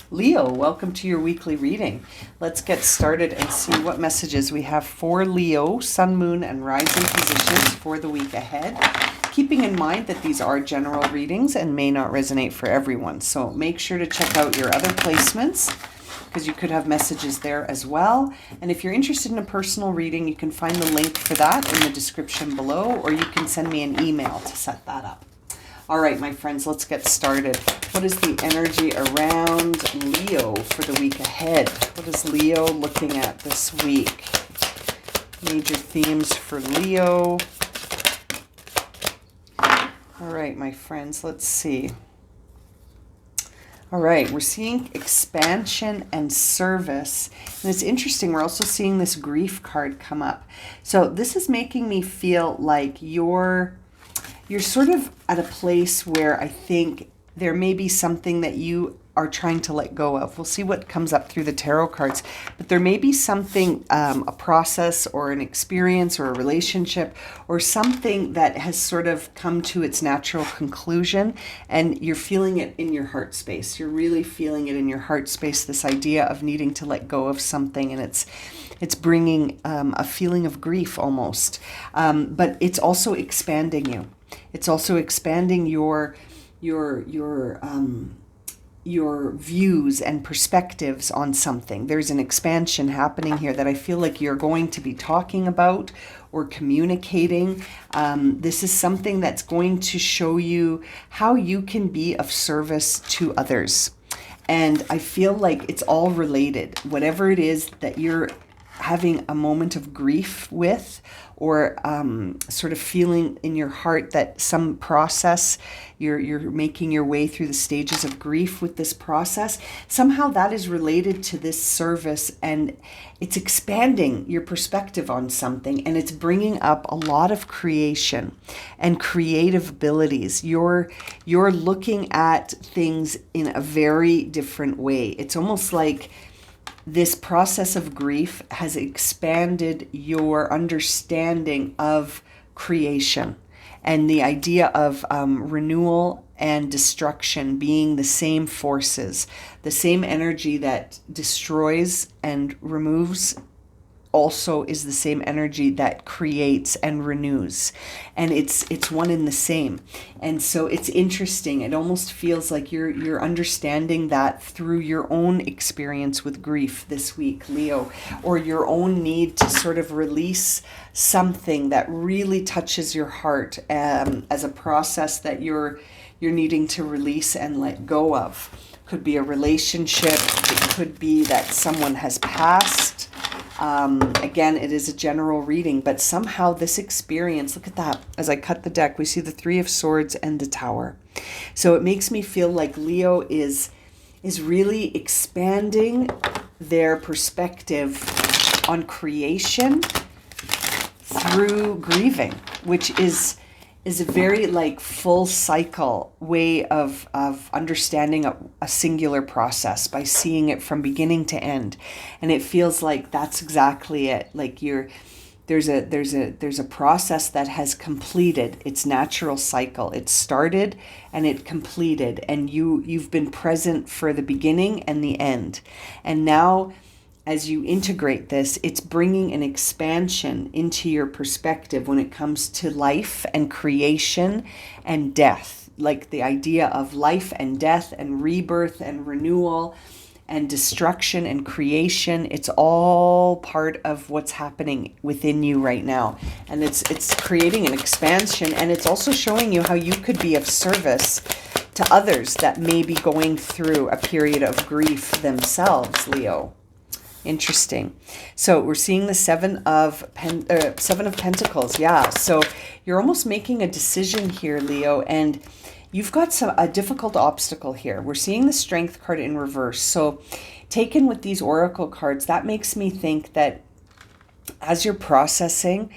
Leo, welcome to your weekly reading. Let's get started and see what messages we have for Leo, Sun, Moon, and Rising positions for the week ahead. Keeping in mind that these are general readings and may not resonate for everyone. So make sure to check out your other placements because you could have messages there as well. And if you're interested in a personal reading, you can find the link for that in the description below, or you can send me an email to set that up. All right, my friends, let's get started. What is the energy around Leo for the week ahead? What is Leo looking at this week? Major themes for Leo. All right, my friends, let's see. All right, we're seeing expansion and service. And it's interesting, we're also seeing this grief card come up. So this is making me feel like you're sort of at a place where I think there may be something that you are trying to let go of. We'll see what comes up through the tarot cards. But there may be something, a process or an experience or a relationship or something that has sort of come to its natural conclusion, and you're feeling it in your heart space. You're really feeling it in your heart space, this idea of needing to let go of something, and it's bringing a feeling of grief almost. But it's also expanding you. It's also expanding your views and perspectives on something. There's an expansion happening here that I feel like you're going to be talking about or communicating. This is something that's going to show you how you can be of service to others. And I feel like it's all related. Whatever it is that you're having a moment of grief with, or sort of feeling in your heart that some process, you're making your way through the stages of grief with this process, somehow that is related to this service, and it's expanding your perspective on something, and it's bringing up a lot of creation and creative abilities. You're looking at things in a very different way. It's almost like this process of grief has expanded your understanding of creation and the idea of renewal and destruction being the same forces. The same energy that destroys and removes also is the same energy that creates and renews, and it's one in the same. And so it's interesting. It almost feels like you're understanding that through your own experience with grief this week, Leo, or your own need to sort of release something that really touches your heart, as a process that you're needing to release and let go of. Could be a relationship, it could be that someone has passed. Again, it is a general reading, but somehow this experience, look at that, as I cut the deck, we see the Three of Swords and the Tower. So it makes me feel like Leo is really expanding their perspective on creation through grieving, which is a very like full cycle way of understanding a singular process by seeing it from beginning to end. And it feels like that's exactly it. Like there's a process that has completed its natural cycle. It started and it completed, and you've been present for the beginning and the end. And now, as you integrate this, it's bringing an expansion into your perspective when it comes to life and creation and death, like the idea of life and death and rebirth and renewal and destruction and creation. It's all part of what's happening within you right now. And it's creating an expansion, and it's also showing you how you could be of service to others that may be going through a period of grief themselves, Leo. Interesting. So we're seeing the Seven of Pentacles. Yeah. So you're almost making a decision here, Leo, and you've got a difficult obstacle here. We're seeing the Strength card in reverse. So taken with these oracle cards, that makes me think that as you're processing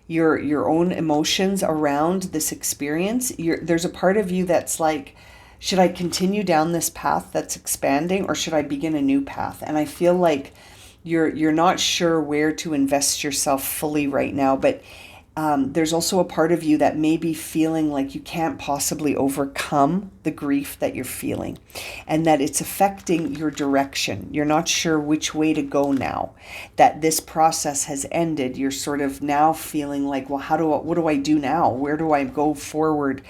your own emotions around this experience, there's a part of you that's like, should I continue down this path that's expanding, or should I begin a new path? And I feel like you're not sure where to invest yourself fully right now, but There's also a part of you that may be feeling like you can't possibly overcome the grief that you're feeling, and that it's affecting your direction. You're not sure which way to go now. That this process has ended. You're sort of now feeling like, well, what do I do now? Where do I go forward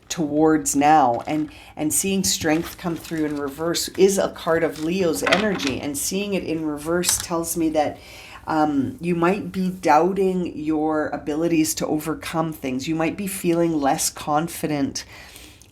towards now? And seeing strength come through in reverse is a card of Leo's energy, and seeing it in reverse tells me that you might be doubting your abilities to overcome things. You might be feeling less confident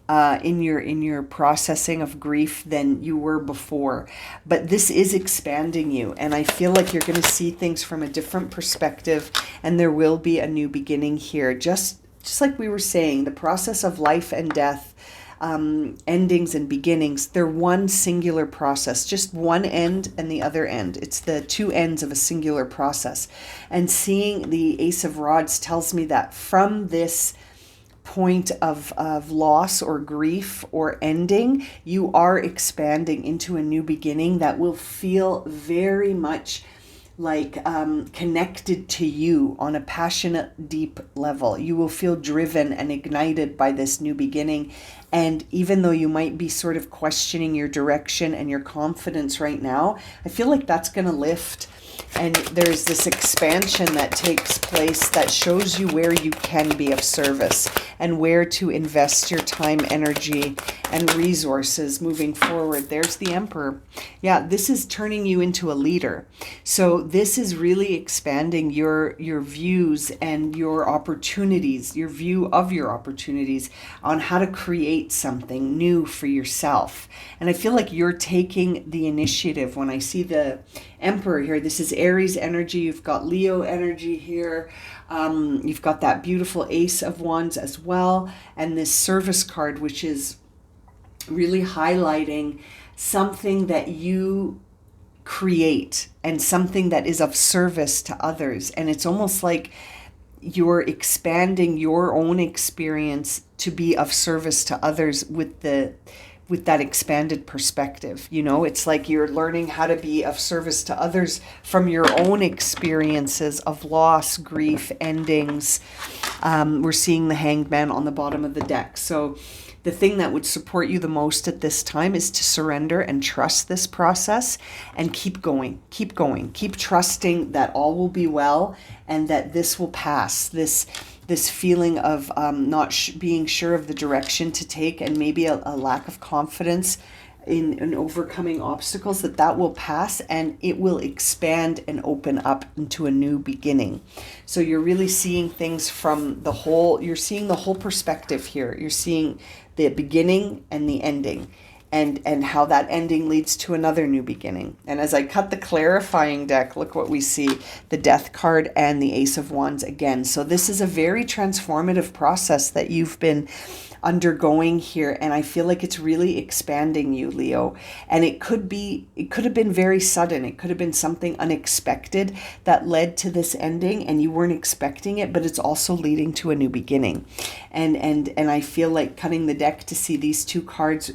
in your processing of grief than you were before. But this is expanding you, and I feel like you're going to see things from a different perspective, and there will be a new beginning here. Just like we were saying, the process of life and death, endings and beginnings, they're one singular process, just one end and the other end. It's the two ends of a singular process. And seeing the Ace of Rods tells me that from this point of loss or grief or ending, you are expanding into a new beginning that will feel very much like connected to you on a passionate, deep level. You will feel driven and ignited by this new beginning. And even though you might be sort of questioning your direction and your confidence right now, I feel like that's going to lift. And there's this expansion that takes place that shows you where you can be of service and where to invest your time, energy, and resources moving forward. There's the Emperor. Yeah, this is turning you into a leader. So this is really expanding your views and your opportunities, your view of your opportunities on how to create something new for yourself. And I feel like you're taking the initiative. When I see the Emperor here, this is Aries energy. You've got Leo energy here. You've got that beautiful Ace of Wands as well. And this service card, which is really highlighting something that you create and something that is of service to others. And it's almost like you're expanding your own experience to be of service to others with that expanded perspective. You know, it's like you're learning how to be of service to others from your own experiences of loss, grief, endings. We're seeing the Hanged Man on the bottom of the deck. So the thing that would support you the most at this time is to surrender and trust this process and keep going, keep trusting that all will be well and that this will pass. This feeling of not being sure of the direction to take and maybe a lack of confidence in overcoming obstacles, that will pass and it will expand and open up into a new beginning. So you're really seeing things from you're seeing the whole perspective here. You're seeing the beginning and the ending. And how that ending leads to another new beginning. And as I cut the clarifying deck, look what we see, the Death card and the Ace of Wands again. So this is a very transformative process that you've been undergoing here, and I feel like it's really expanding you, Leo. And it could have been very sudden. It could have been something unexpected that led to this ending and you weren't expecting it, but it's also leading to a new beginning. And I feel like cutting the deck to see these two cards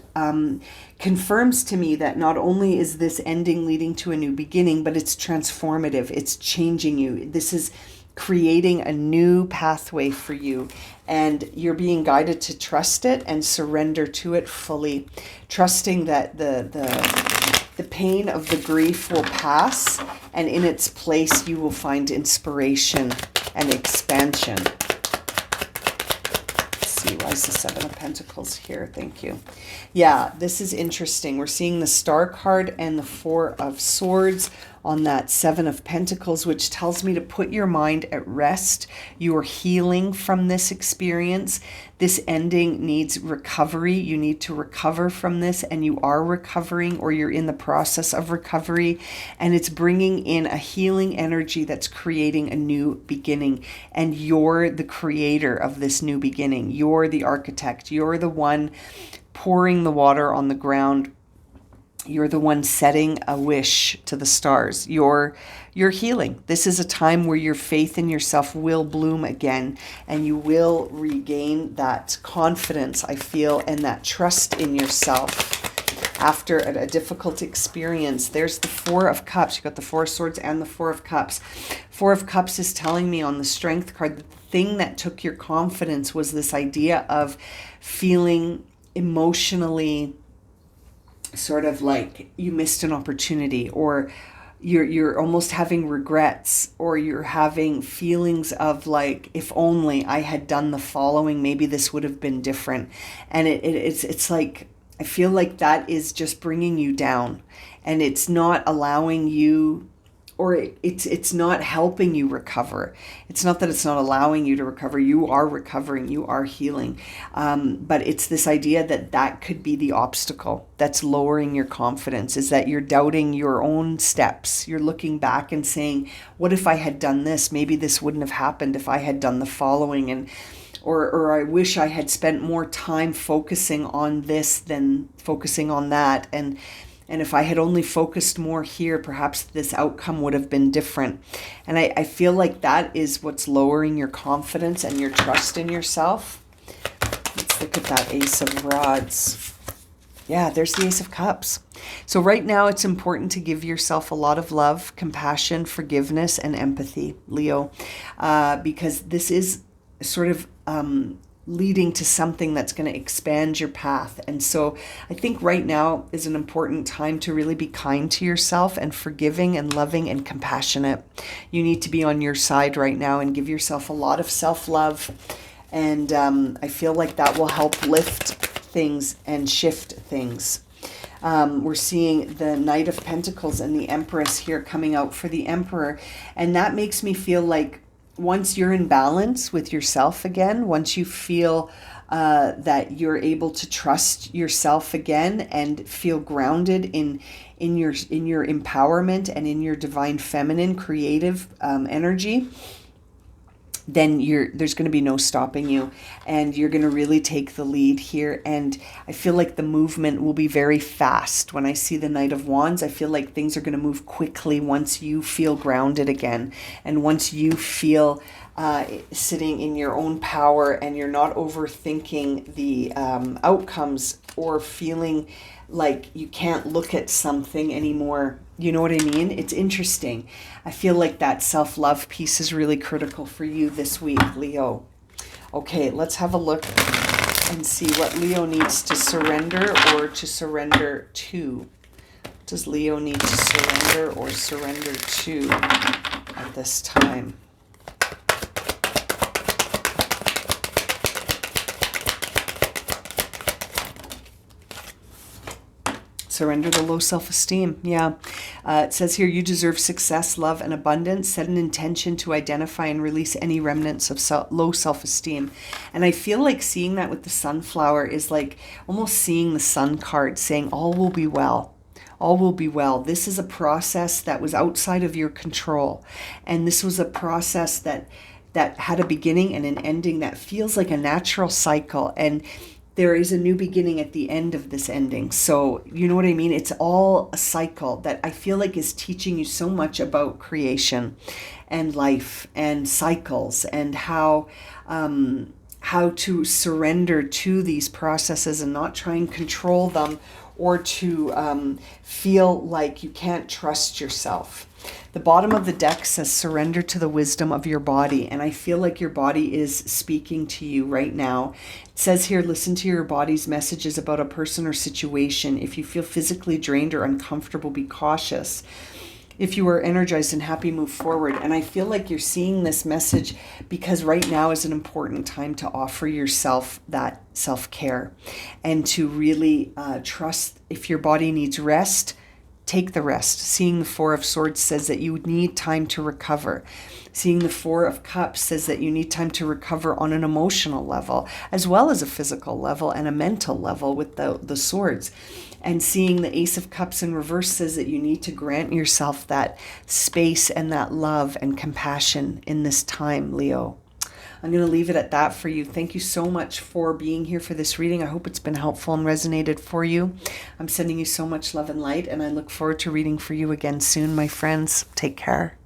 confirms to me that not only is this ending leading to a new beginning, but it's transformative. It's changing you. This is creating a new pathway for you, and you're being guided to trust it and surrender to it fully, trusting that the pain of the grief will pass, and in its place you will find inspiration and expansion. Let's see, why is the Seven of Pentacles here? Thank you. Yeah, this is interesting. We're seeing the Star card and the Four of Swords on that Seven of Pentacles, which tells me to put your mind at rest. You are healing from this experience. This ending needs recovery. You need to recover from this, and you are recovering, or you're in the process of recovery, and it's bringing in a healing energy that's creating a new beginning, and you're the creator of this new beginning. You're the architect. You're the one pouring the water on the ground. You're the one setting a wish to the stars. You're healing. This is a time where your faith in yourself will bloom again, and you will regain that confidence, I feel, and that trust in yourself after a difficult experience. There's the Four of Cups. You've got the Four of Swords and the Four of Cups. Four of Cups is telling me on the Strength card that the thing that took your confidence was this idea of feeling emotionally sort of like you missed an opportunity, or you're almost having regrets, or you're having feelings of like, if only I had done the following, maybe this would have been different. And it's like, I feel like that is just bringing you down, and it's not allowing you, or it's not helping you recover. It's not that it's not allowing you to recover. You are recovering, you are healing. But it's this idea that that could be the obstacle that's lowering your confidence, is that you're doubting your own steps. You're looking back and saying, what if I had done this? Maybe this wouldn't have happened if I had done the following. And or I wish I had spent more time focusing on this than focusing on that. And if I had only focused more here, perhaps this outcome would have been different. And I feel like that is what's lowering your confidence and your trust in yourself. Let's look at that Ace of Rods. Yeah, there's the Ace of Cups. So right now it's important to give yourself a lot of love, compassion, forgiveness, and empathy, Leo, because this is sort of leading to something that's going to expand your path. And so I think right now is an important time to really be kind to yourself and forgiving and loving and compassionate. You need to be on your side right now and give yourself a lot of self-love. And I feel like that will help lift things and shift things. We're seeing the Knight of Pentacles and the Empress here coming out for the Emperor. And that makes me feel like once you're in balance with yourself again, once you feel that you're able to trust yourself again and feel grounded in your empowerment and in your divine feminine creative energy, then there's going to be no stopping you, and you're going to really take the lead here. And I feel like the movement will be very fast. When I see the Knight of Wands, I feel like things are going to move quickly once you feel grounded again, and once you feel sitting in your own power and you're not overthinking the outcomes or feeling like you can't look at something anymore. You know what I mean? It's interesting. I feel like that self-love piece is really critical for you this week, Leo. Okay, let's have a look and see what Leo needs to surrender or to surrender to. What does Leo need to surrender or surrender to at this time? Surrender the low self-esteem. Yeah. It says here, you deserve success, love, and abundance. Set an intention to identify and release any remnants of low self-esteem. And I feel like seeing that with the sunflower is like almost seeing the sun card saying, all will be well. All will be well. This is a process that was outside of your control. And this was a process that had a beginning and an ending that feels like a natural cycle. And there is a new beginning at the end of this ending. So, you know what I mean? It's all a cycle that I feel like is teaching you so much about creation and life and cycles, and how to surrender to these processes and not try and control them, or to feel like you can't trust yourself. The bottom of the deck says surrender to the wisdom of your body. And I feel like your body is speaking to you right now. It says here, listen to your body's messages about a person or situation. If you feel physically drained or uncomfortable, be cautious. If you are energized and happy, move forward. And I feel like you're seeing this message because right now is an important time to offer yourself that self-care and to really trust. If your body needs rest, take the rest. Seeing the Four of Swords says that you need time to recover. Seeing the Four of Cups says that you need time to recover on an emotional level, as well as a physical level and a mental level with the swords. And seeing the Ace of Cups in reverse says that you need to grant yourself that space and that love and compassion in this time, Leo. I'm going to leave it at that for you. Thank you so much for being here for this reading. I hope it's been helpful and resonated for you. I'm sending you so much love and light, and I look forward to reading for you again soon, my friends. Take care.